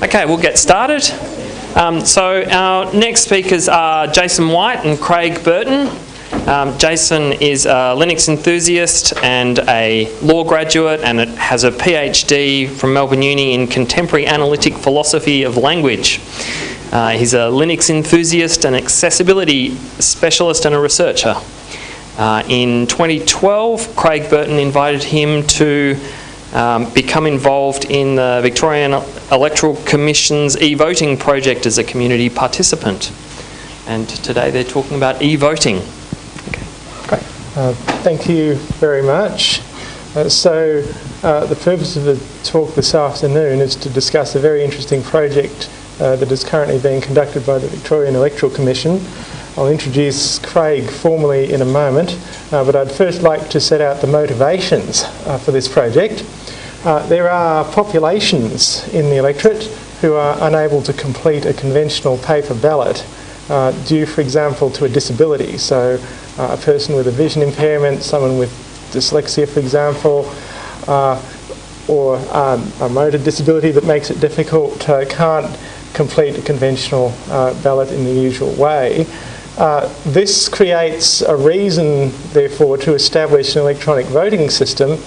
Okay, we'll get started. So our next speakers are Jason White and Craig Burton. Jason is a Linux enthusiast and a law graduate and has a PhD from Melbourne Uni in contemporary analytic philosophy of language. He's a Linux enthusiast, an accessibility specialist and a researcher. In 2012, Craig Burton invited him to become involved in the Victorian Electoral Commission's e-voting project as a community participant. And today they're talking about e-voting. Okay. Great. Thank you very much. The purpose of the talk this afternoon is to discuss a very interesting project that is currently being conducted by the Victorian Electoral Commission. I'll introduce Craig formally in a moment, but I'd first like to set out the motivations for this project. There are populations in the electorate who are unable to complete a conventional paper ballot due, for example, to a disability. So a person with a vision impairment, someone with dyslexia, for example, or a motor disability that makes it difficult, can't complete a conventional ballot in the usual way. This creates a reason, therefore, to establish an electronic voting system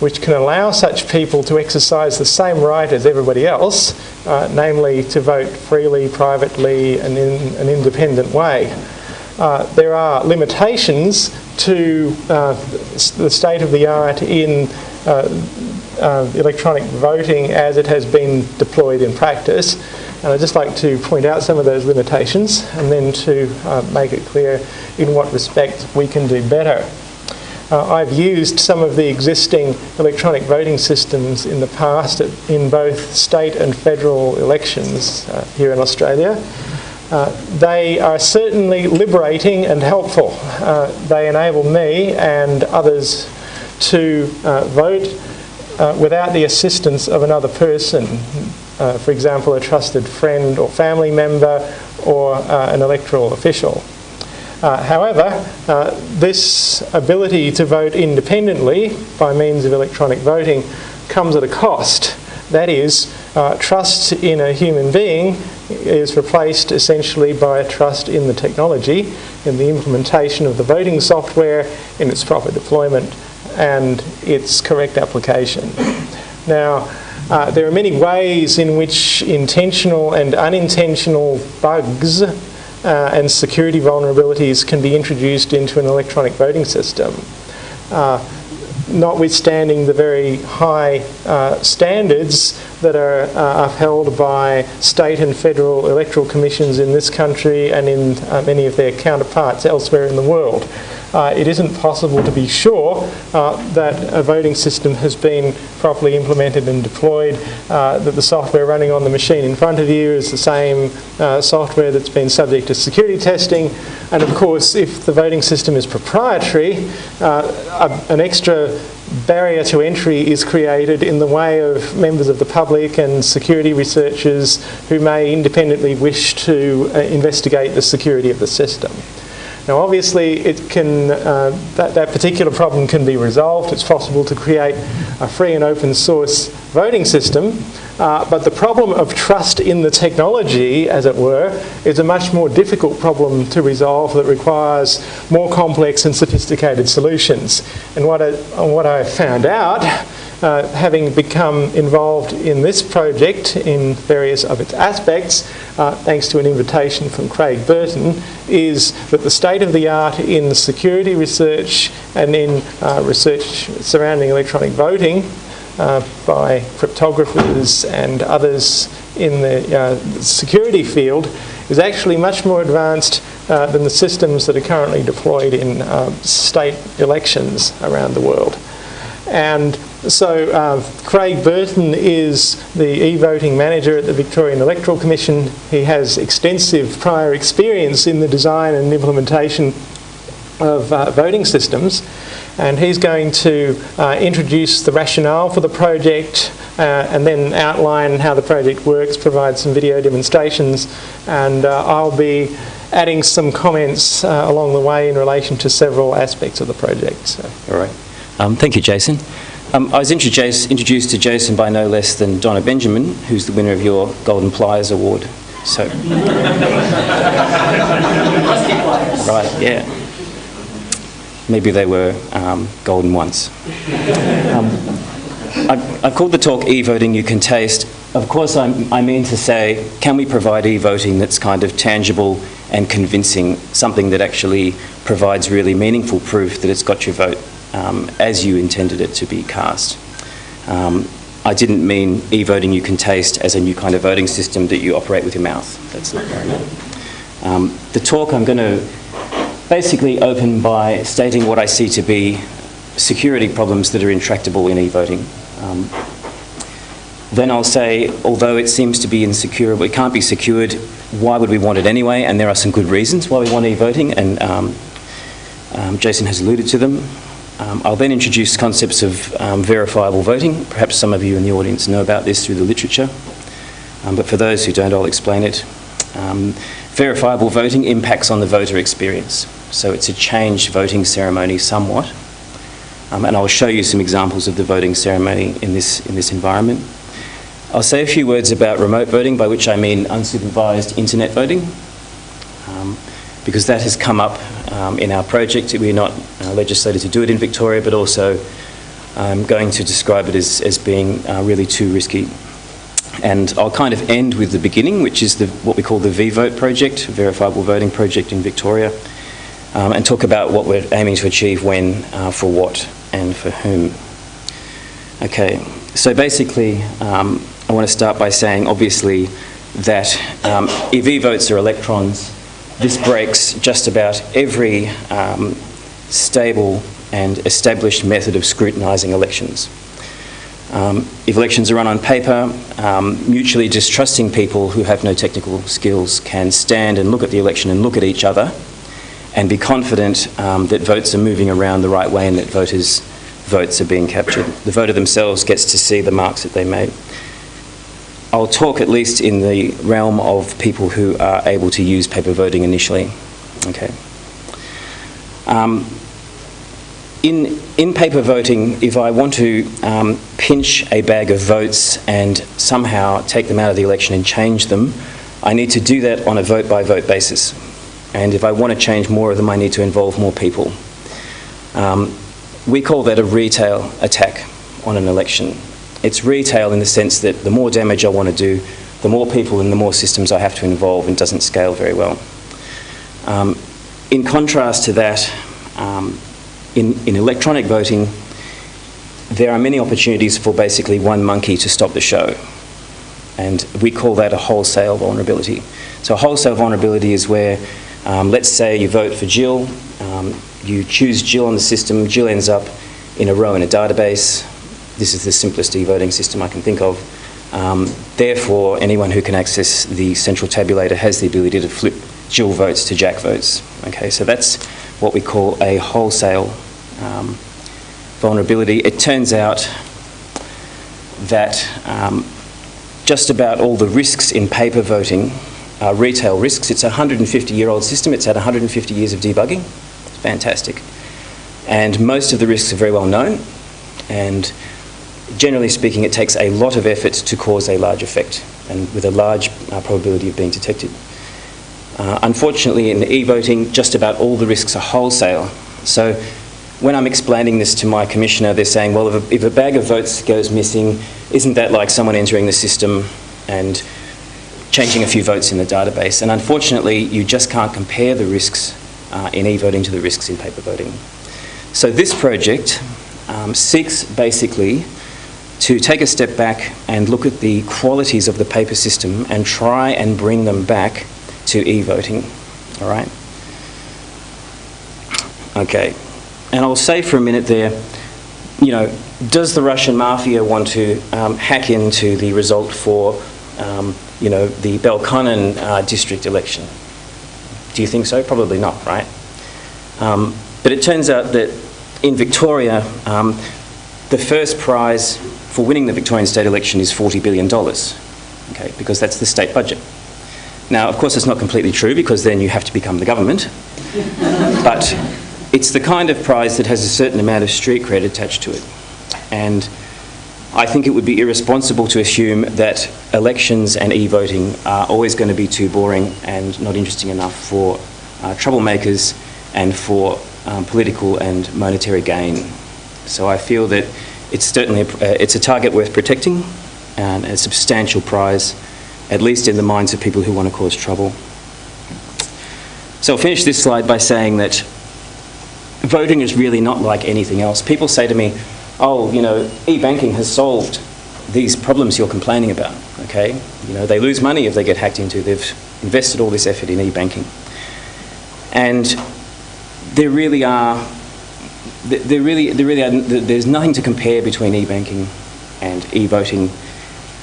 which can allow such people to exercise the same right as everybody else, namely to vote freely, privately and in an independent way. There are limitations to the state of the art in electronic voting as it has been deployed in practice. And I'd just like to point out some of those limitations and then to make it clear in what respect we can do better. I've used some of the existing electronic voting systems in the past in both state and federal elections here in Australia. They are certainly liberating and helpful. They enable me and others to vote without the assistance of another person. For example, a trusted friend or family member or an electoral official. However, this ability to vote independently by means of electronic voting comes at a cost. That is, trust in a human being is replaced essentially by trust in the technology, in the implementation of the voting software, in its proper deployment and its correct application. Now, there are many ways in which intentional and unintentional bugs and security vulnerabilities can be introduced into an electronic voting system. Notwithstanding the very high standards that are upheld by state and federal electoral commissions in this country and in many of their counterparts elsewhere in the world. It isn't possible to be sure that a voting system has been properly implemented and deployed, that the software running on the machine in front of you is the same software that's been subject to security testing, and of course if the voting system is proprietary, an extra barrier to entry is created in the way of members of the public and security researchers who may independently wish to investigate the security of the system. Now obviously it can, that particular problem can be resolved. It's possible to create a free and open source voting system, but the problem of trust in the technology, as it were, is a much more difficult problem to resolve that requires more complex and sophisticated solutions. And what I found out, having become involved in this project in various of its aspects, thanks to an invitation from Craig Burton, is that the state of the art in security research and in research surrounding electronic voting by cryptographers and others in the security field is actually much more advanced than the systems that are currently deployed in state elections around the world. And so Craig Burton is the e-voting manager at the Victorian Electoral Commission. He has extensive prior experience in the design and implementation of voting systems, and he's going to introduce the rationale for the project and then outline how the project works, provide some video demonstrations, and I'll be adding some comments along the way in relation to several aspects of the project. So. All right. Thank you, Jason. I was introduced to Jason by no less than Donna Benjamin, who's the winner of your Golden Pliers Award. So, right, yeah. Maybe they were golden once. I called the talk E-voting you can taste. Of course, I mean to say, can we provide e-voting that's kind of tangible and convincing, something that actually provides really meaningful proof that it's got your vote as you intended it to be cast. I didn't mean e-voting you can taste as a new kind of voting system that you operate with your mouth. That's not what I meant. The talk I'm going to basically open by stating what I see to be security problems that are intractable in e-voting. Then I'll say, although it seems to be insecure, it can't be secured, why would we want it anyway? And there are some good reasons why we want e-voting, and Jason has alluded to them. I'll then introduce concepts of verifiable voting. Perhaps some of you in the audience know about this through the literature, but for those who don't, I'll explain it. Verifiable voting impacts on the voter experience. So it's a changed voting ceremony somewhat. And I'll show you some examples of the voting ceremony in this environment. I'll say a few words about remote voting, by which I mean unsupervised internet voting, because that has come up in our project. We're not legislated to do it in Victoria, but also I'm going to describe it as being really too risky. And I'll kind of end with the beginning, which is what we call the VVote project, Verifiable Voting Project in Victoria, and talk about what we're aiming to achieve when, for what, and for whom. Okay, so basically, I want to start by saying, obviously, that if e-votes are electrons, this breaks just about every stable and established method of scrutinising elections. If elections are run on paper, mutually distrusting people who have no technical skills can stand and look at the election and look at each other and be confident that votes are moving around the right way and that voters' votes are being captured. The voter themselves gets to see the marks that they made. I'll talk at least in the realm of people who are able to use paper voting initially. Okay. In paper voting, if I want to pinch a bag of votes and somehow take them out of the election and change them, I need to do that on a vote-by-vote basis. And if I want to change more of them, I need to involve more people. We call that a retail attack on an election. It's retail in the sense that the more damage I want to do, the more people and the more systems I have to involve, and doesn't scale very well. In contrast to that, in electronic voting, there are many opportunities for basically one monkey to stop the show. And we call that a wholesale vulnerability. So a wholesale vulnerability is where, let's say you vote for Jill, you choose Jill on the system, Jill ends up in a row in a database. This is the simplest e-voting system I can think of. Therefore, anyone who can access the central tabulator has the ability to flip Jill votes to Jack votes. Okay, so that's what we call a wholesale vulnerability. It turns out that just about all the risks in paper voting are retail risks. It's a 150-year-old system. It's had 150 years of debugging. It's fantastic. And most of the risks are very well known. And generally speaking, it takes a lot of effort to cause a large effect, and with a large probability of being detected. Unfortunately, in e-voting, just about all the risks are wholesale. So when I'm explaining this to my commissioner, they're saying, well, if a bag of votes goes missing, isn't that like someone entering the system and changing a few votes in the database? And unfortunately, you just can't compare the risks in e-voting to the risks in paper voting. So this project seeks basically to take a step back and look at the qualities of the paper system and try and bring them back to e-voting, all right? Okay, and I'll say for a minute there, you know, does the Russian mafia want to hack into the result for, you know, the Belconnen district election? Do you think so? Probably not, right? But it turns out that in Victoria, the first prize for winning the Victorian state election is $40 billion, okay, because that's the state budget. Now, of course, it's not completely true, because then you have to become the government, but it's the kind of prize that has a certain amount of street cred attached to it. And I think it would be irresponsible to assume that elections and e-voting are always going to be too boring and not interesting enough for troublemakers and for political and monetary gain. So I feel that it's certainly it's a target worth protecting and a substantial prize, at least in the minds of people who want to cause trouble. So I'll finish this slide by saying that voting is really not like anything else. People say to me, oh, you know, e-banking has solved these problems you're complaining about, okay? You know, they lose money if they get hacked into. They've invested all this effort in e-banking. And there really are, there's nothing to compare between e-banking and e-voting,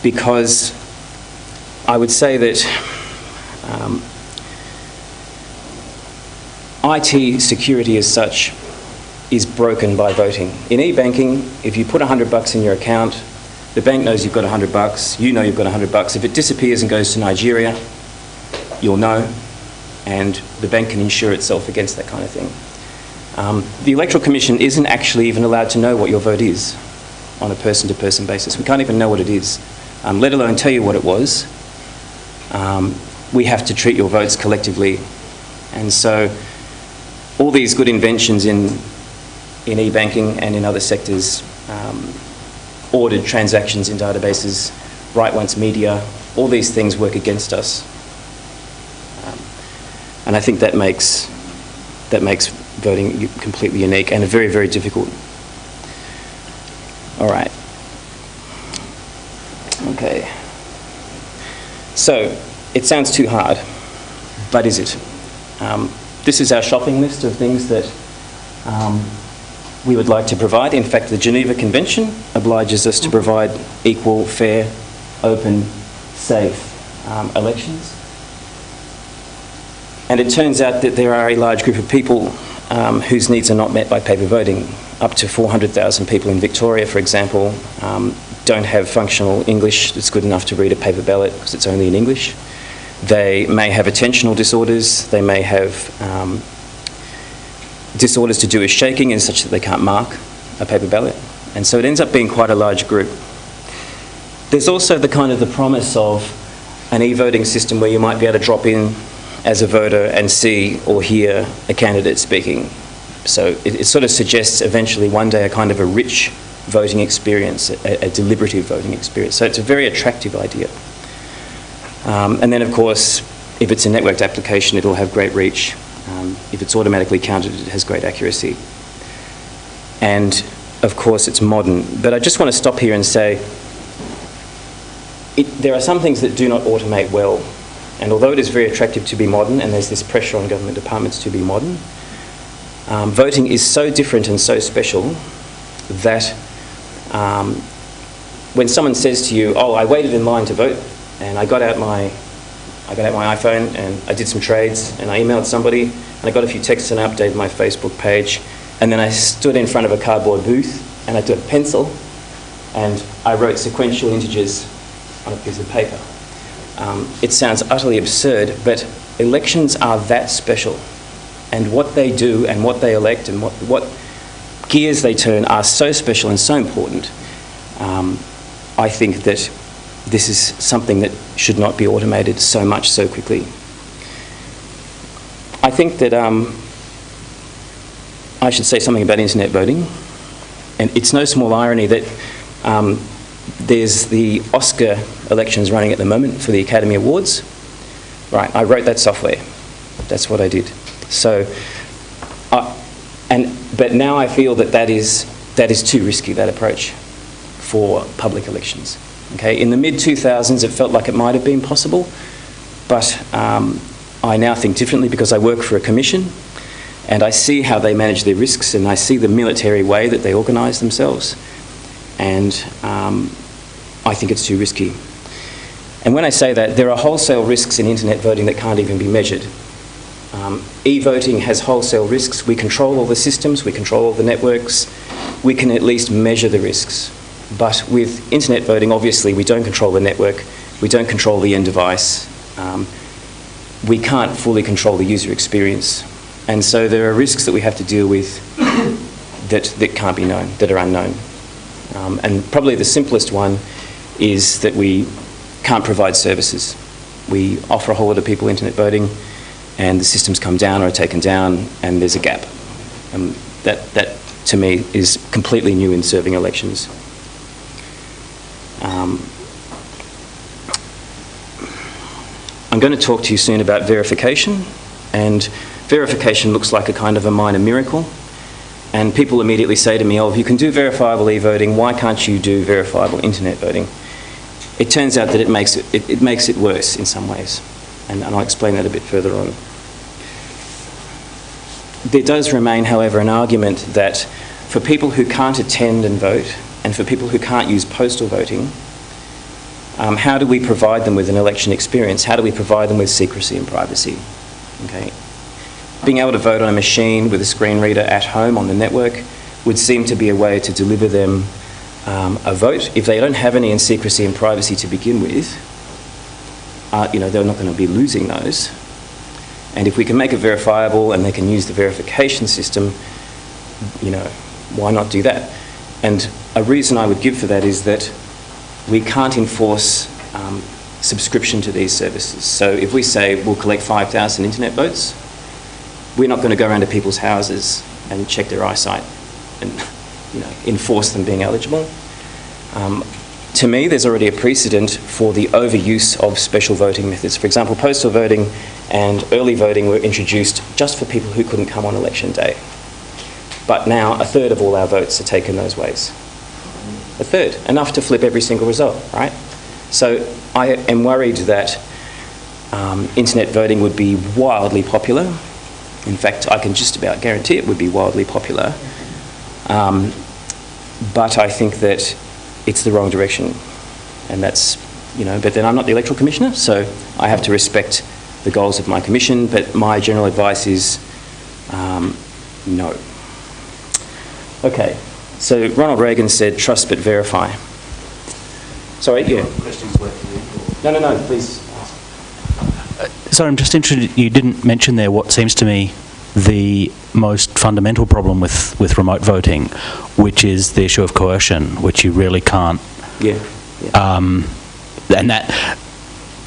because I would say that IT security as such is broken by voting. In e-banking, if you put $100 in your account, the bank knows you've got $100, you know you've got $100. If it disappears and goes to Nigeria, you'll know, and the bank can insure itself against that kind of thing. The Electoral Commission isn't actually even allowed to know what your vote is on a person-to-person basis. We can't even know what it is, let alone tell you what it was. We have to treat your votes collectively. And so all these good inventions in e-banking and in other sectors, ordered transactions in databases, write-once media, all these things work against us. And I think that makes voting completely unique and very, very difficult. All right. Okay. So, it sounds too hard, but is it? This is our shopping list of things that we would like to provide. In fact, the Geneva Convention obliges us to provide equal, fair, open, safe elections. And it turns out that there are a large group of people whose needs are not met by paper voting. Up to 400,000 people in Victoria, for example, don't have functional English that's good enough to read a paper ballot because it's only in English. They may have attentional disorders. They may have disorders to do with shaking in such that they can't mark a paper ballot. And so it ends up being quite a large group. There's also the kind of the promise of an e-voting system where you might be able to drop in as a voter and see or hear a candidate speaking. So it sort of suggests eventually one day a kind of a rich voting experience, a deliberative voting experience. So it's a very attractive idea. And then of course, if it's a networked application, it'll have great reach. If it's automatically counted, it has great accuracy. And of course, it's modern. But I just want to stop here and say, there are some things that do not automate well. And although it is very attractive to be modern, and there's this pressure on government departments to be modern, voting is so different and so special that when someone says to you, oh, I waited in line to vote, and I got out my iPhone and I did some trades and I emailed somebody and I got a few texts and I updated my Facebook page, and then I stood in front of a cardboard booth and I took a pencil and I wrote sequential integers on a piece of paper. It sounds utterly absurd, but elections are that special, and what they do and what they elect and what gears they turn are so special and so important. I think that this is something that should not be automated so much so quickly. I think that I should say something about internet voting, and it's no small irony that there's the Oscar elections running at the moment for the Academy Awards. Right, I wrote that software. That's what I did. So, but now I feel that is too risky, that approach, for public elections. Okay, in the mid-2000s, it felt like it might have been possible, but I now think differently because I work for a commission, and I see how they manage their risks, and I see the military way that they organise themselves, and I think it's too risky. And when I say that, there are wholesale risks in internet voting that can't even be measured. E-voting has wholesale risks. We control all the systems, we control all the networks, we can at least measure the risks. But with internet voting, obviously, we don't control the network, we don't control the end device, we can't fully control the user experience. And so there are risks that we have to deal with that can't be known, that are unknown. And probably the simplest one is that we can't provide services. We offer a whole lot of people internet voting, and the systems come down or are taken down, and there's a gap. That to me, is completely new in serving elections. I'm going to talk to you soon about verification, and verification looks like a kind of a minor miracle. And people immediately say to me, oh, if you can do verifiable e-voting, why can't you do verifiable internet voting? It turns out that it makes it worse in some ways, and I'll explain that a bit further on. There does remain, however, an argument that for people who can't attend and vote, and for people who can't use postal voting, how do we provide them with an election experience? How do we provide them with secrecy and privacy? Okay. Being able to vote on a machine with a screen reader at home on the network would seem to be a way to deliver them a vote. If they don't have any in secrecy and privacy to begin with, they're not going to be losing those. And if we can make it verifiable and they can use the verification system, why not do that? And a reason I would give for that is that we can't enforce subscription to these services. So if we say we'll collect 5,000 internet votes, we're not going to go around to people's houses and check their eyesight and enforce them being eligible. To me, there's already a precedent for the overuse of special voting methods. For example, postal voting and early voting were introduced just for people who couldn't come on election day. But now a third of all our votes are taken those ways. A third, enough to flip every single result, right? So I am worried that internet voting would be wildly popular. In fact, I can just about guarantee it would be wildly popular. But I think that it's the wrong direction. And that's, but then I'm not the Electoral Commissioner, so I have to respect the goals of my commission, but my general advice is no. Okay, so Ronald Reagan said, trust but verify. Sorry, yeah. No, please. So I'm just interested, you didn't mention there what seems to me the most fundamental problem with remote voting, which is the issue of coercion, which you really can't. Yeah. And that,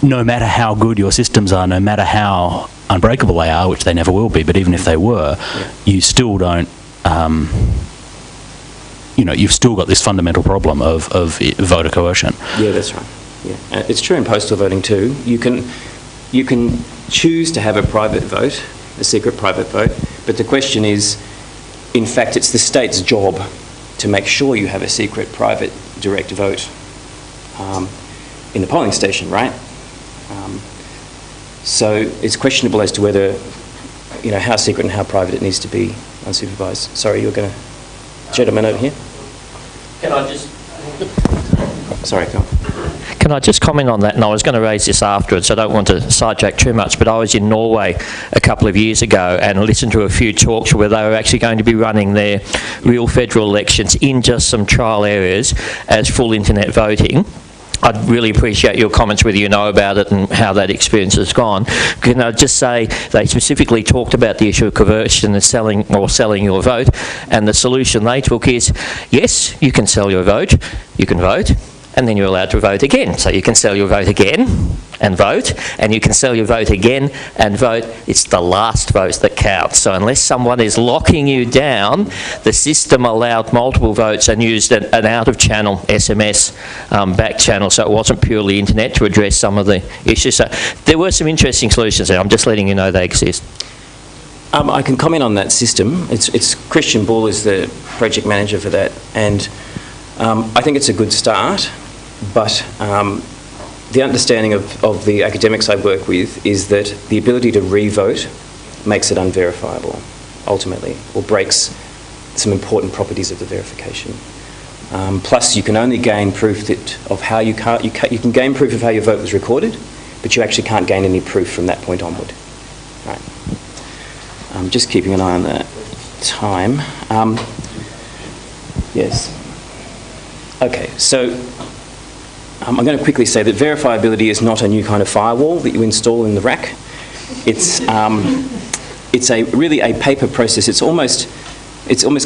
no matter how good your systems are, no matter how unbreakable they are, which they never will be, but even if they were, you still don't, you've still got this fundamental problem of voter coercion. Yeah, that's right. Yeah, it's true in postal voting too. You can choose to have a private vote, a secret private vote, but the question is, in fact, it's the state's job to make sure you have a secret private direct vote in the polling station, right? So it's questionable as to whether, how secret and how private it needs to be unsupervised. Sorry, you're going to, gentleman over here. Can I just... Sorry, go on. Can I just comment on that? And I was going to raise this afterwards, so I don't want to sidetrack too much, but I was in Norway a couple of years ago and listened to a few talks where they were actually going to be running their real federal elections in just some trial areas as full internet voting. I'd really appreciate your comments, whether you know about it and how that experience has gone. Can I just say they specifically talked about the issue of coercion and selling your vote, and the solution they took is, yes, you can sell your vote, you can vote, and then you're allowed to vote again. So you can sell your vote again and vote, and you can sell your vote again and vote. It's the last vote that counts. So unless someone is locking you down, the system allowed multiple votes and used an out-of-channel SMS back channel, so it wasn't purely internet, to address some of the issues. So there were some interesting solutions there. I'm just letting you know they exist. I can comment on that system. It's Christian Bull is the project manager for that, and I think it's a good start. But the understanding of the academics I work with is that the ability to re-vote makes it unverifiable, ultimately, or breaks some important properties of the verification. Plus, you can only gain proof of how you can gain proof of how your vote was recorded, but you actually can't gain any proof from that point onward. Right. I'm just keeping an eye on the time. Yes. Okay, so I'm going to quickly say that verifiability is not a new kind of firewall that you install in the rack. It's really a paper process. It's almost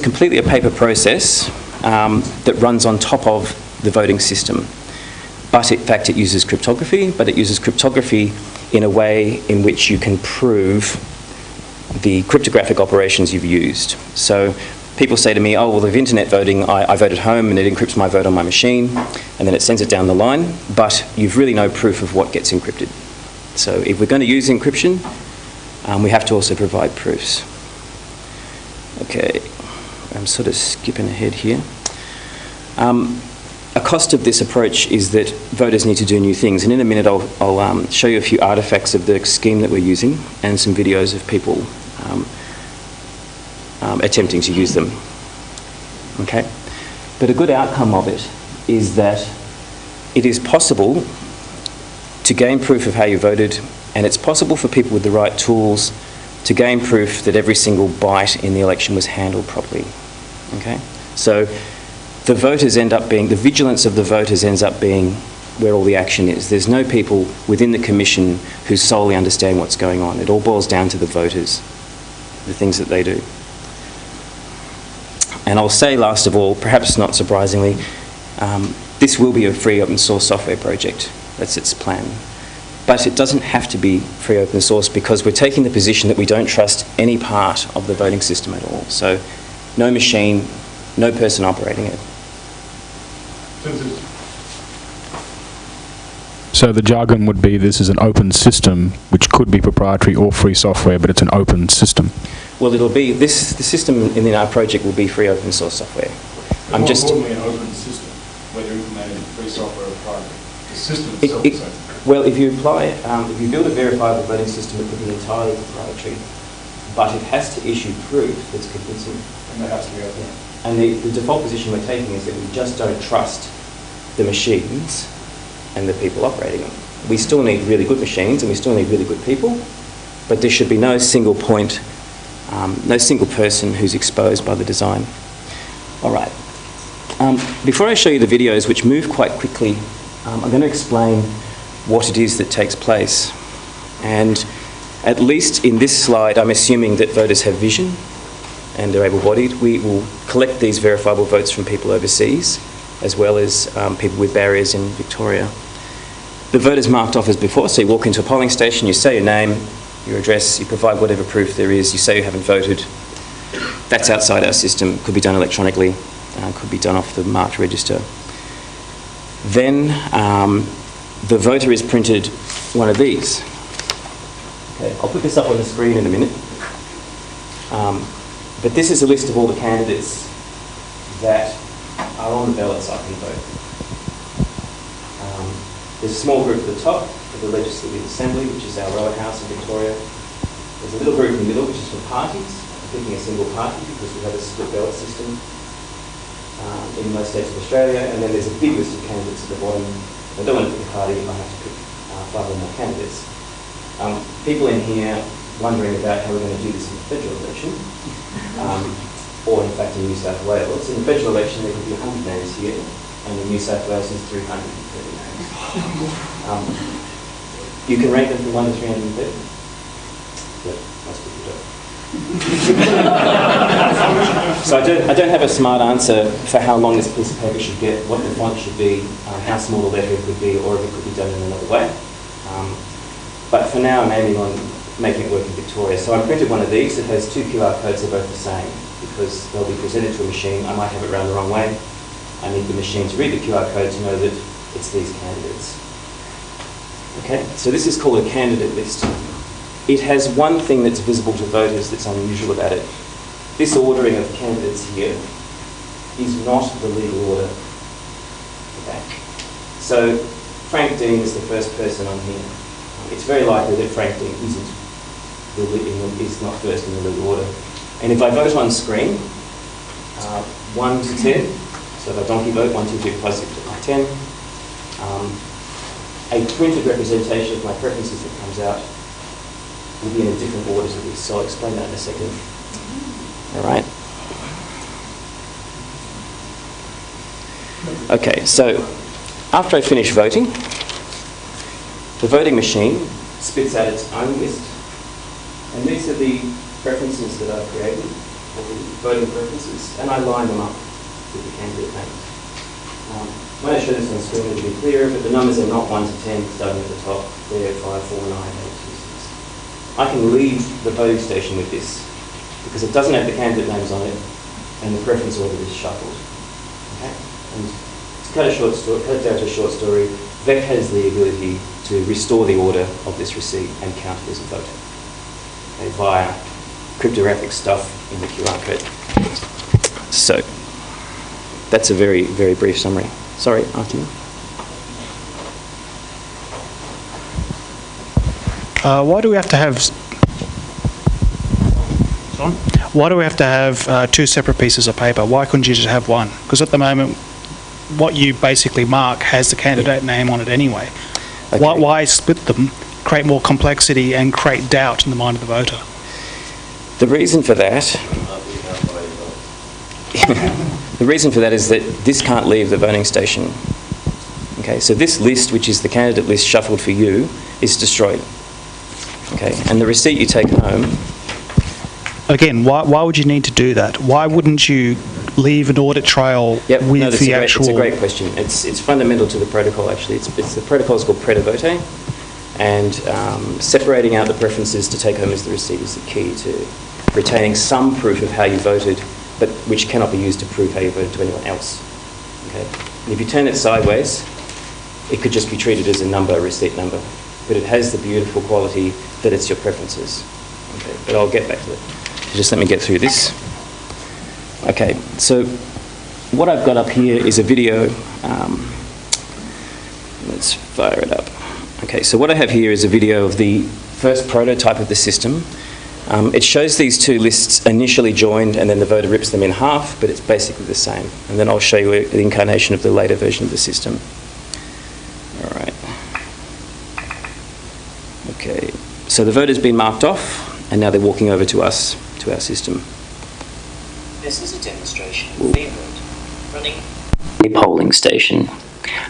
completely a paper process that runs on top of the voting system. But in fact, it uses cryptography, but it uses cryptography in a way in which you can prove the cryptographic operations you've used. So people say to me, oh, well, with internet voting, I vote at home and it encrypts my vote on my machine, and then it sends it down the line, but you've really no proof of what gets encrypted. So if we're going to use encryption, we have to also provide proofs. Okay, I'm sort of skipping ahead here. A cost of this approach is that voters need to do new things, and in a minute I'll show you a few artefacts of the scheme that we're using and some videos of people attempting to use them. Okay, but a good outcome of it is that it is possible to gain proof of how you voted, and it's possible for people with the right tools to gain proof that every single byte in the election was handled properly. Okay, so the voters end up being, the vigilance of the voters ends up being where all the action is. There's no people within the commission who solely understand what's going on. It all boils down to the voters, the things that they do. And I'll say last of all, perhaps not surprisingly, this will be a free open source software project. That's its plan. But it doesn't have to be free open source because we're taking the position that we don't trust any part of the voting system at all. So no machine, no person operating it. So the jargon would be this is an open system which could be proprietary or free software, but it's an open system. Well, it'll be, the system in our project will be free open source software. More importantly, an open system, whether implemented in free software or private. The system itself is open. Well, if you apply, if you build a verifiable voting system, it could be entirely proprietary, but it has to issue proof that's convincing. And that has to be open. Yeah. And the default position we're taking is that we just don't trust the machines and the people operating them. We still need really good machines and we still need really good people, but there should be no single point, no single person who's exposed by the design. All right. Before I show you the videos, which move quite quickly, I'm going to explain what it is that takes place. And at least in this slide, I'm assuming that voters have vision and they're able-bodied. We will collect these verifiable votes from people overseas, as well as people with barriers in Victoria. The vote is marked off as before, so you walk into a polling station, you say your name, your address, you provide whatever proof there is, you say you haven't voted. That's outside our system, could be done electronically, could be done off the marked register. Then the voter is printed one of these. Okay, I'll put this up on the screen in a minute. But this is a list of all the candidates that are on the ballot so I can vote. There's a small group at the top of the Legislative Assembly, which is our rower house in Victoria. There's a little group in the middle, which is for parties. I'm picking a single party because we have a split ballot system in most states of Australia. And then there's a big list of candidates at the bottom. If I don't want to pick a party, I have to pick 5 or more candidates. People in here wondering about how we're going to do this in the federal election, or in fact in New South Wales. In the federal election there could be 100 names here, and in New South Wales there's 330 names. You can rank them from 1 to 330, but most people don't. So I don't have a smart answer for how long this piece of paper should get, what the font should be, how small the letter it could be, or if it could be done in another way. But for now I'm aiming on making it work in Victoria. So I printed one of these that has 2 QR codes, they're both the same, because they'll be presented to a machine. I might have it round the wrong way. I need the machine to read the QR code to know that it's these candidates. Okay, so this is called a candidate list. It has one thing that's visible to voters that's unusual about it. This ordering of candidates here is not the legal order. Okay, so Frank Dean is the first person on here. It's very likely that Frank Dean is not first in the legal order. And if I vote on screen, 1 to 10, so if I donkey vote, 1, 2, 3, 5, 6, 10, a printed representation of my preferences that comes out will be in a different order to this, so I'll explain that in a second. All right. Okay, so after I finish voting, the voting machine spits out its own list, and these are the preferences that I've created, or the voting preferences, and I line them up with the candidate names. When I show this on screen, it'll be clearer, but the numbers are not 1 to 10 starting at the top. They're 5, 4, 9, 8, 2, 6. I can leave the voting station with this because it doesn't have the candidate names on it and the preference order is shuffled. Okay? And to cut it down to a short story, VEC has the ability to restore the order of this receipt and count it as a vote, okay, via cryptographic stuff in the QR code. So that's a very, very brief summary. Sorry, after you. Why do we have to have? Why do we have to have two separate pieces of paper? Why couldn't you just have one? Because at the moment, what you basically mark has the candidate name on it anyway. Okay. Why split them, create more complexity and create doubt in the mind of the voter? The reason for that, the reason for that is that this can't leave the voting station. Okay, so this list, which is the candidate list shuffled for you, is destroyed. Okay, and the receipt you take home. Again, why would you need to do that? Why wouldn't you leave an audit trail with the actual... It's a great question. It's fundamental to the protocol, actually. The protocol is called Preda-Vote, and separating out the preferences to take home as the receipt is the key to retaining some proof of how you voted, but which cannot be used to prove how you voted to anyone else. Okay? And if you turn it sideways, it could just be treated as a number, a receipt number, but it has the beautiful quality that it's your preferences. Okay, but I'll get back to it. Just let me get through this. Okay, so what I've got up here is a video. Let's fire it up. Okay, so what I have here is a video of the first prototype of the system. It shows these two lists initially joined and then the voter rips them in half, but it's basically the same. And then I'll show you the incarnation of the later version of the system. All right. Okay, so the vote has been marked off and now they're walking over to us, to our system. This is a demonstration of VEC running a polling station.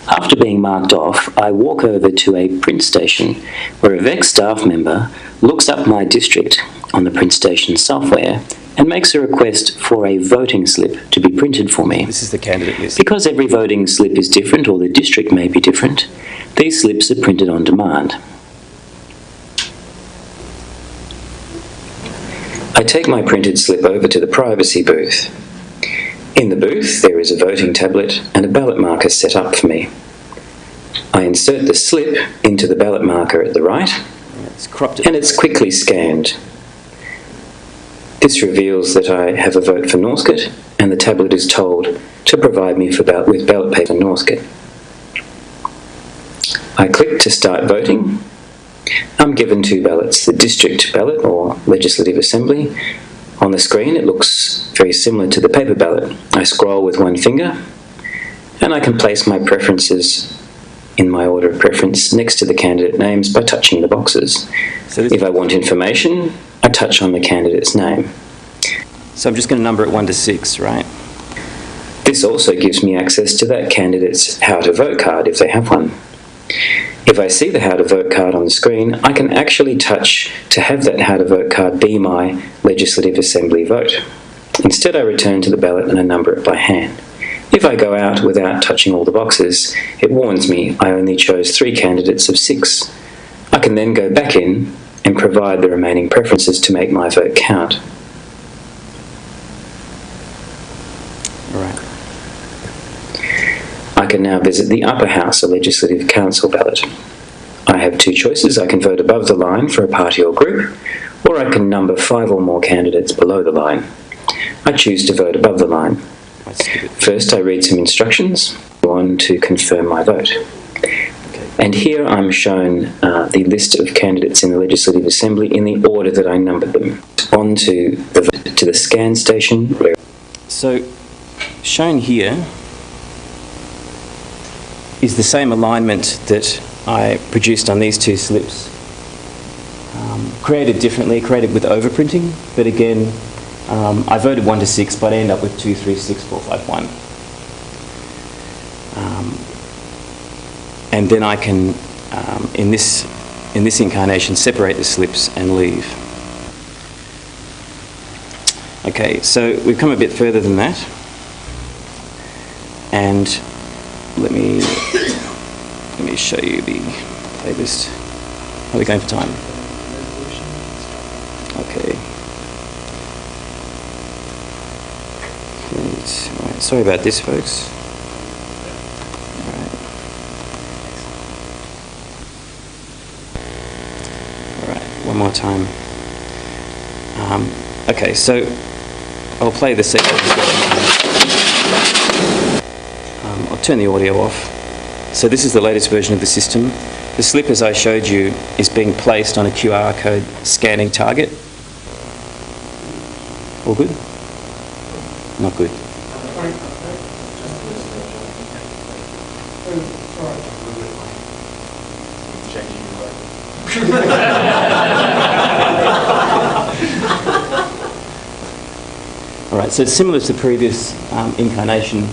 After being marked off, I walk over to a print station where a VEC staff member looks up my district on the print station software and makes a request for a voting slip to be printed for me. This is the candidate list. Because every voting slip is different or the district may be different, these slips are printed on demand. I take my printed slip over to the privacy booth. In the booth, there is a voting tablet and a ballot marker set up for me. I insert the slip into the ballot marker at the right, and it's quickly scanned. This reveals that I have a vote for Northcote, and the tablet is told to provide me with ballot paper for Northcote. I click to start voting. I'm given two ballots, the district ballot or legislative assembly. On the screen it looks very similar to the paper ballot. I scroll with one finger and I can place my preferences in my order of preference next to the candidate names by touching the boxes. So if I want information, I touch on the candidate's name. So I'm just going to number it 1 to 6, right? This also gives me access to that candidate's how to vote card if they have one. If I see the how to vote card on the screen, I can actually touch to have that how to vote card be my legislative assembly vote. Instead, I return to the ballot and I number it by hand. If I go out without touching all the boxes, it warns me I only chose 3 candidates of 6. I can then go back in and provide the remaining preferences to make my vote count. All right. I can now visit the upper house or legislative council ballot. I have 2 choices. I can vote above the line for a party or group, or I can number 5 or more candidates below the line. I choose to vote above the line. First, I read some instructions, go on to confirm my vote. And here I'm shown the list of candidates in the Legislative Assembly in the order that I numbered them. On to the scan station. So, shown here is the same alignment that I produced on these 2 slips. Created differently, created with overprinting, but again, I voted 1 to 6, but I end up with 2, 3, 6, 4, 5, 1. And then I can, in this incarnation, separate the slips and leave. Okay, so we've come a bit further than that. And let me show you the playlist. Are we going for time? Okay. Right. Sorry about this, folks. All right. One more time. Okay, so I'll play the sequence. I'll turn the audio off. So this is the latest version of the system. The slip, as I showed you, is being placed on a QR code scanning target. All good? Not good. All right, so it's similar to the previous incarnation,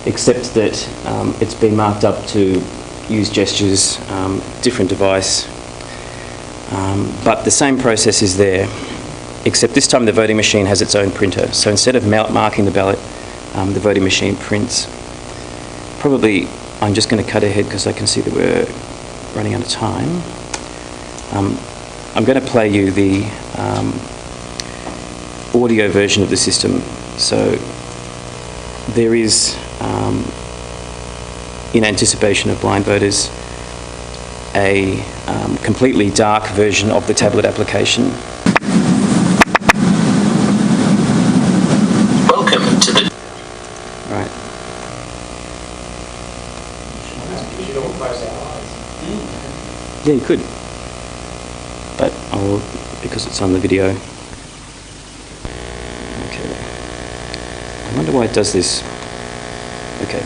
except that it's been marked up to use gestures, different device, but the same process is there, except this time the voting machine has its own printer. So instead of marking the ballot, the voting machine prints. Probably, I'm just going to cut ahead because I can see that we're running out of time. I'm going to play you the audio version of the system. So there is, in anticipation of blind voters, a completely dark version of the tablet application. Welcome to the... Right. Yeah, you could. But I'll, because it's on the video. Okay. I wonder why it does this. Okay.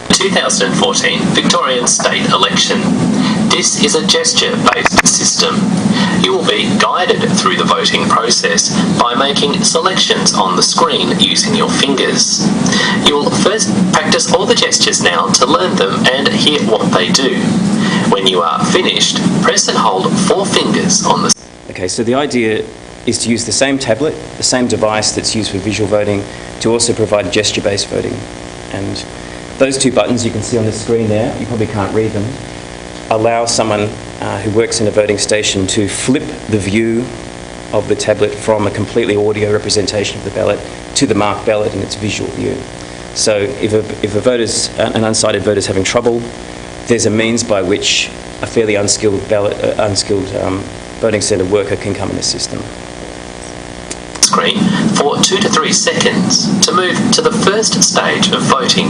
2014 Victorian state election. This is a gesture-based system. You will be guided through the voting process by making selections on the screen using your fingers. You will first practice all the gestures now to learn them and hear what they do. When you are finished, press and hold 4 fingers on the... Okay, so the idea is to use the same tablet, the same device that's used for visual voting, to also provide gesture-based voting. And those 2 buttons you can see on the screen there, you probably can't read them, allow someone who works in a voting station to flip the view of the tablet from a completely audio representation of the ballot to the marked ballot in its visual view. So if an unsighted voter is having trouble, there's a means by which a fairly unskilled voting centre worker can come and assist them. Screen for 2 to 3 seconds to move to the first stage of voting,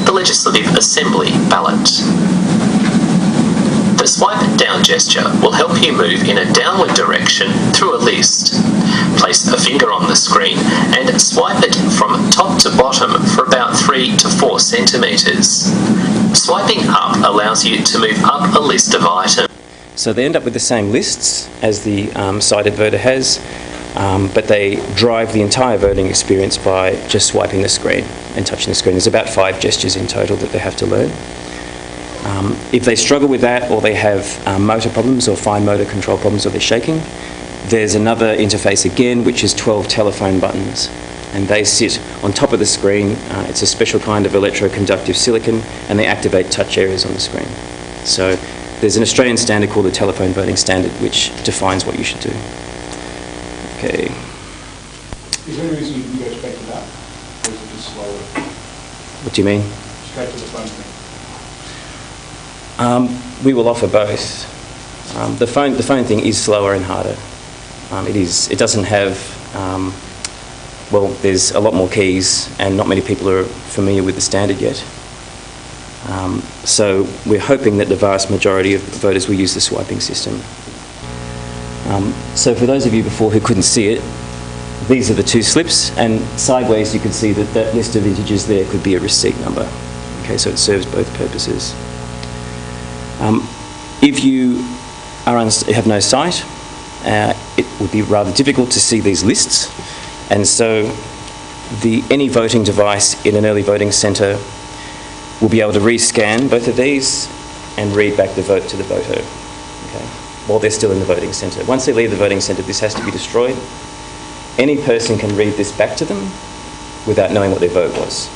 the Legislative Assembly ballot. The swipe down gesture will help you move in a downward direction through a list. Place a finger on the screen and swipe it from top to bottom for about 3 to 4 centimetres. Swiping up allows you to move up a list of items. So they end up with the same lists as the sighted voter has, but they drive the entire voting experience by just swiping the screen and touching the screen. There's about 5 gestures in total that they have to learn. If they struggle with that, or they have motor problems or fine motor control problems, or they're shaking, there's another interface again, which is 12 telephone buttons. And they sit on top of the screen. It's a special kind of electroconductive silicon, and they activate touch areas on the screen. So there's an Australian standard called the Telephone Voting Standard, which defines what you should do. Okay. Is there any reason you can go straight to that, or is it just slower? What do you mean? Straight to the phone thing. We will offer both. The phone thing is slower and harder. It doesn't have, well, there's a lot more keys, and not many people are familiar with the standard yet. So we're hoping that the vast majority of voters will use the swiping system. So for those of you before who couldn't see it, these are the 2 slips, and sideways you can see that that list of integers there could be a receipt number. Okay, so it serves both purposes. If you have no sight, it would be rather difficult to see these lists, and so any voting device in an early voting centre will be able to rescan both of these and read back the vote to the voter, okay, while they're still in the voting centre. Once they leave the voting centre, this has to be destroyed. Any person can read this back to them without knowing what their vote was.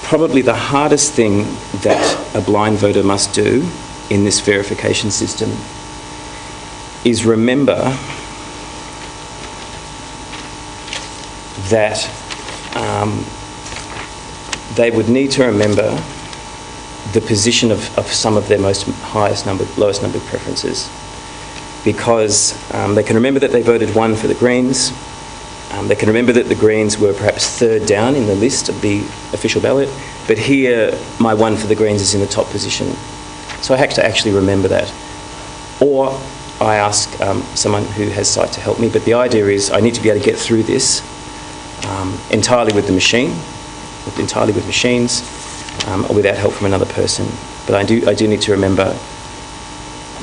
Probably the hardest thing that a blind voter must do in this verification system is remember that they would need to remember the position of some of their lowest numbered preferences, because they can remember that they voted 1 for the Greens. They can remember that the Greens were perhaps 3rd down in the list of the official ballot, but here my 1 for the Greens is in the top position. So I have to actually remember that. Or I ask someone who has sight to help me, but the idea is I need to be able to get through this entirely with the machine, entirely with machines, or without help from another person. But I do need to remember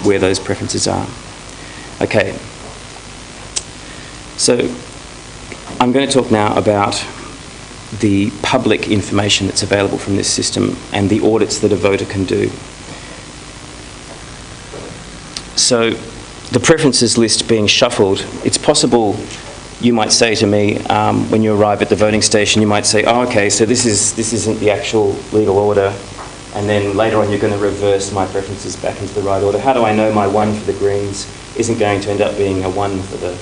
where those preferences are. Okay. So I'm going to talk now about the public information that's available from this system and the audits that a voter can do. So the preferences list being shuffled, it's possible you might say to me, when you arrive at the voting station, you might say, oh, okay, so this isn't the actual legal order, and then later on you're going to reverse my preferences back into the right order. How do I know my 1 for the Greens isn't going to end up being a 1 for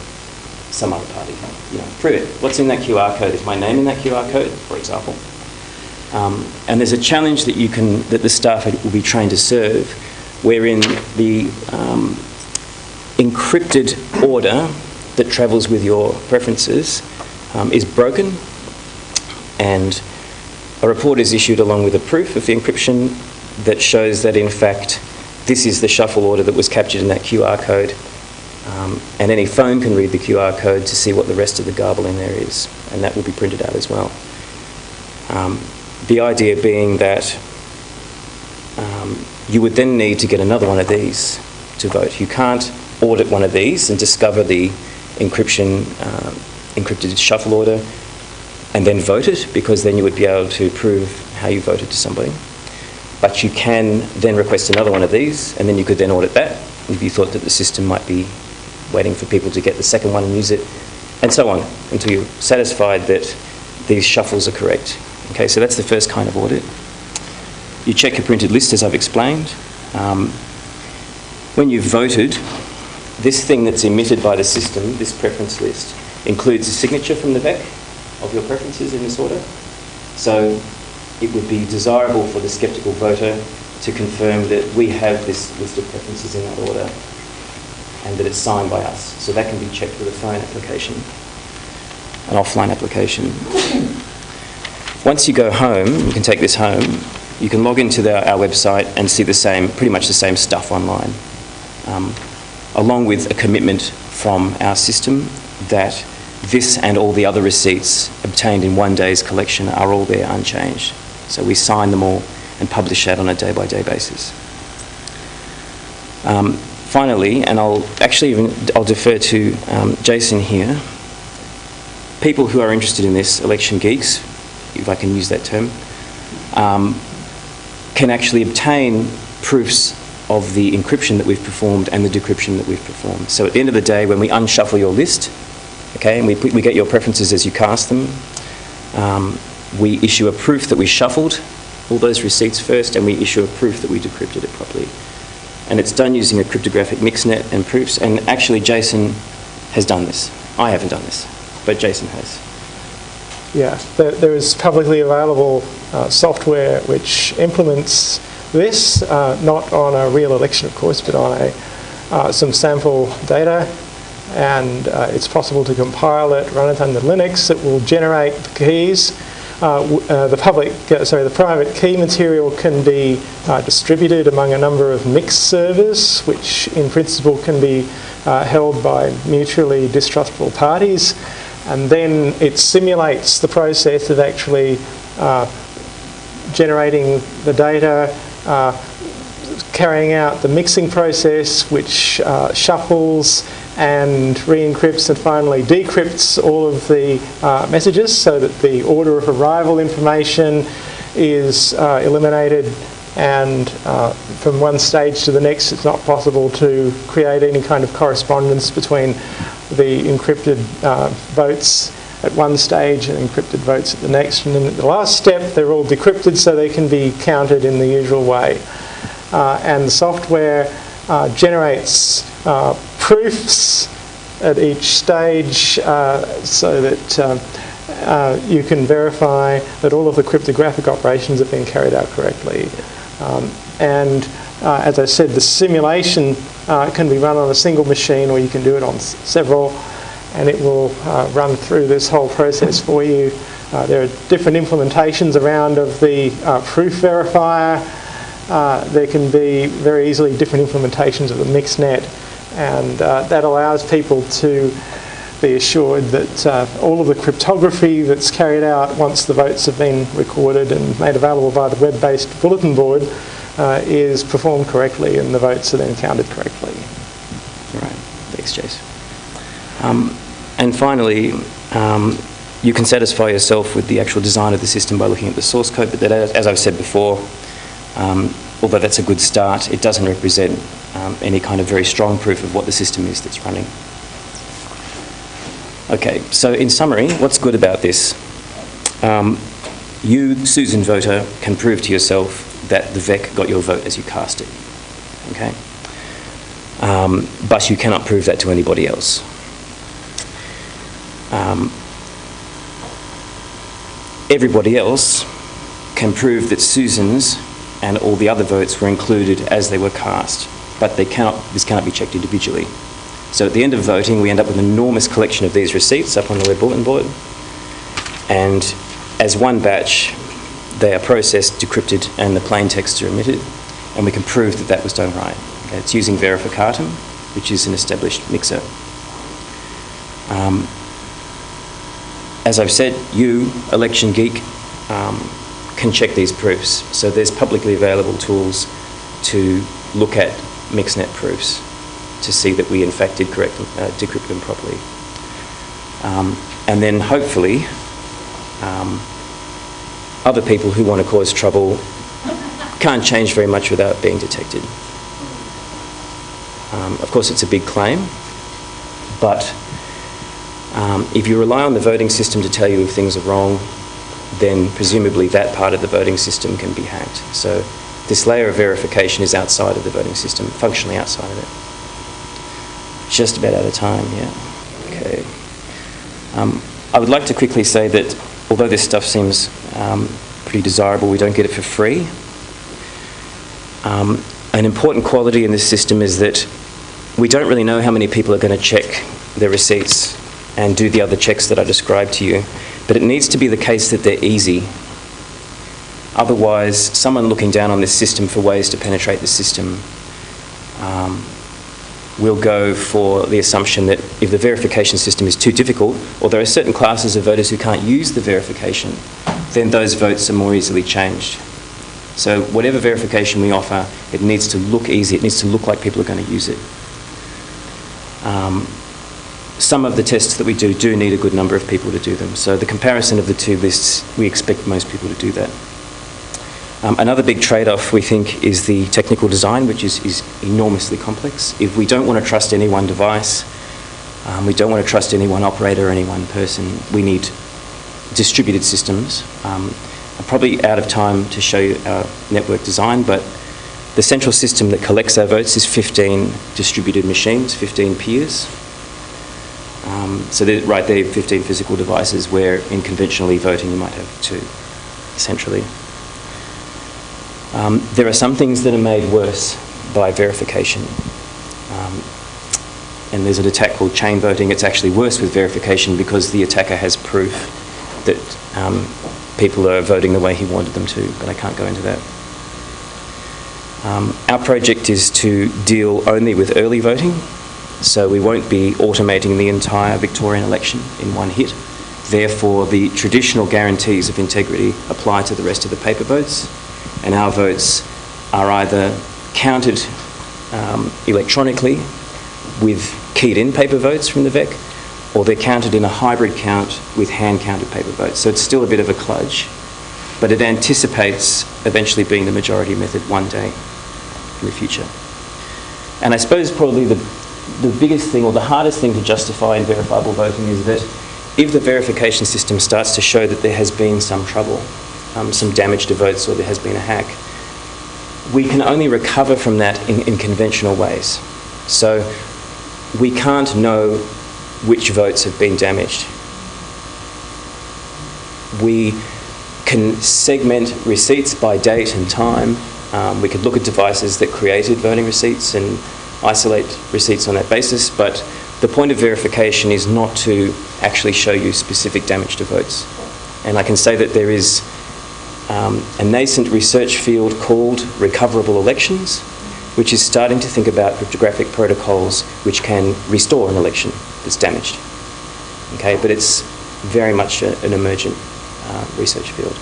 some other party? You know, prove it. What's in that QR code? Is my name in that QR code, for example? And there's a challenge that the staff will be trained to serve, wherein the encrypted order that travels with your preferences is broken, and a report is issued along with a proof of the encryption that shows that in fact this is the shuffle order that was captured in that QR code, and any phone can read the QR code to see what the rest of the garble in there is, and that will be printed out as well. The idea being that you would then need to get another one of these to vote. You can't audit one of these and discover the encrypted shuffle order and then vote it, because then you would be able to prove how you voted to somebody. But you can then request another one of these, and then you could then audit that if you thought that the system might be waiting for people to get the second one and use it, and so on, until you're satisfied that these shuffles are correct. Okay, so that's the first kind of audit. You check your printed list, as I've explained. When you've voted, this thing that's emitted by the system, this preference list, includes a signature from the back of your preferences in this order. So it would be desirable for the sceptical voter to confirm that we have this list of preferences in that order and that it's signed by us. So that can be checked with a phone application, an offline application. Once you go home, you can take this home, you can log into our website and see pretty much the same stuff online, along with a commitment from our system that this and all the other receipts obtained in one day's collection are all there unchanged. So we sign them all and publish that on a day-by-day basis. Finally, and I'll defer to Jason here, people who are interested in this, election geeks, if I can use that term, can actually obtain proofs of the encryption that we've performed and the decryption that we've performed. So at the end of the day, when we unshuffle your list, okay, and we get your preferences as you cast them, we issue a proof that we shuffled all those receipts first, and we issue a proof that we decrypted it properly. And it's done using a cryptographic mixnet and proofs, and actually Jason has done this. I haven't done this, but Jason has. Yeah, there is publicly available software which implements this, not on a real election, of course, but on some sample data, and it's possible to compile it, run it under Linux. It will generate the keys. The private key material can be distributed among a number of mixed servers, which in principle can be held by mutually distrustful parties, and then it simulates the process of actually generating the data, carrying out the mixing process, which shuffles and re-encrypts and finally decrypts all of the messages so that the order of arrival information is eliminated, and from one stage to the next it's not possible to create any kind of correspondence between the encrypted votes at one stage and encrypted votes at the next. And then at the last step, they're all decrypted so they can be counted in the usual way. And the software generates proofs at each stage so that you can verify that all of the cryptographic operations have been carried out correctly. As I said, the simulation can be run on a single machine, or you can do it on several, and it will run through this whole process for you. There are different implementations around of the proof verifier. There can be very easily different implementations of the mixnet, and that allows people to be assured that all of the cryptography that's carried out once the votes have been recorded and made available by the web-based bulletin board is performed correctly, and the votes are then counted correctly. Right. Thanks, Jace. And finally, you can satisfy yourself with the actual design of the system by looking at the source code, but that, as I've said before, although that's a good start, it doesn't represent any kind of very strong proof of what the system is that's running. Okay, so in summary, what's good about this? You, Susan voter, can prove to yourself that the VEC got your vote as you cast it, okay? But you cannot prove that to anybody else. Everybody else can prove that Susan's and all the other votes were included as they were cast, but this cannot be checked individually. So at the end of voting, we end up with an enormous collection of these receipts up on the web bulletin board, and as one batch, they are processed, decrypted, and the plain texts are emitted, and we can prove that that was done right. Okay, it's using Verifiable, which is an established mixer. As I've said, you, election geek, can check these proofs. So there's publicly available tools to look at mixnet proofs to see that we in fact did decrypt them properly. And then hopefully, other people who want to cause trouble can't change very much without being detected. Of course, it's a big claim, but if you rely on the voting system to tell you if things are wrong, then presumably that part of the voting system can be hacked. So this layer of verification is outside of the voting system, functionally outside of it. Just about out of time, yeah. Okay. I would like to quickly say that although this stuff seems pretty desirable, we don't get it for free. An important quality in this system is that we don't really know how many people are going to check their receipts and do the other checks that I described to you, but it needs to be the case that they're easy. Otherwise, someone looking down on this system for ways to penetrate the system will go for the assumption that if the verification system is too difficult, or there are certain classes of voters who can't use the verification, then those votes are more easily changed. So whatever verification we offer, it needs to look easy, it needs to look like people are going to use it. Some of the tests that we do need a good number of people to do them. So the comparison of the two lists, we expect most people to do that. Another big trade-off, we think, is the technical design, which is enormously complex. If we don't want to trust any one device, we don't want to trust any one operator or any one person, we need distributed systems. I'm probably out of time to show you our network design, but the central system that collects our votes is 15 distributed machines, 15 peers. So right there, 15 physical devices, where in conventional e-voting you might have 2, essentially. There are some things that are made worse by verification. And there's an attack called chain voting. It's actually worse with verification because the attacker has proof that people are voting the way he wanted them to, but I can't go into that. Our project is to deal only with early voting, so we won't be automating the entire Victorian election in one hit. Therefore, the traditional guarantees of integrity apply to the rest of the paper votes, and our votes are either counted electronically with keyed-in paper votes from the VEC, or they're counted in a hybrid count with hand-counted paper votes. So it's still a bit of a kludge, but it anticipates eventually being the majority method one day in the future. And I suppose probably the biggest thing, or the hardest thing to justify in verifiable voting, is that if the verification system starts to show that there has been some trouble, some damage to votes, or there has been a hack, we can only recover from that in conventional ways. So we can't know which votes have been damaged. We can segment receipts by date and time. We could look at devices that created voting receipts and isolate receipts on that basis, but the point of verification is not to actually show you specific damage to votes. And I can say that there is a nascent research field called recoverable elections, which is starting to think about cryptographic protocols which can restore an election that's damaged. Okay, but it's very much an emergent research field.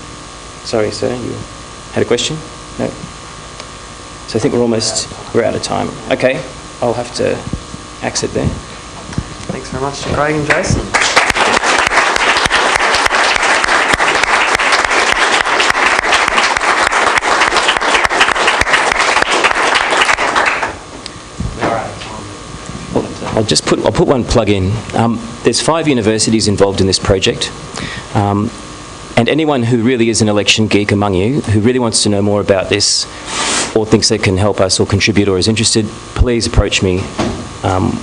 Sorry, sir, you had a question? No? So I think we're out of time. Okay, I'll have to exit there. Thanks very much to Craig and Jason. I'll put one plug in. There's 5 universities involved in this project. And anyone who really is an election geek among you, who really wants to know more about this, or thinks they can help us or contribute or is interested, please approach me.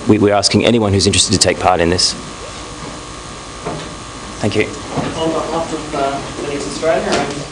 We're asking anyone who's interested to take part in this. Thank you. On behalf of Linux Australia and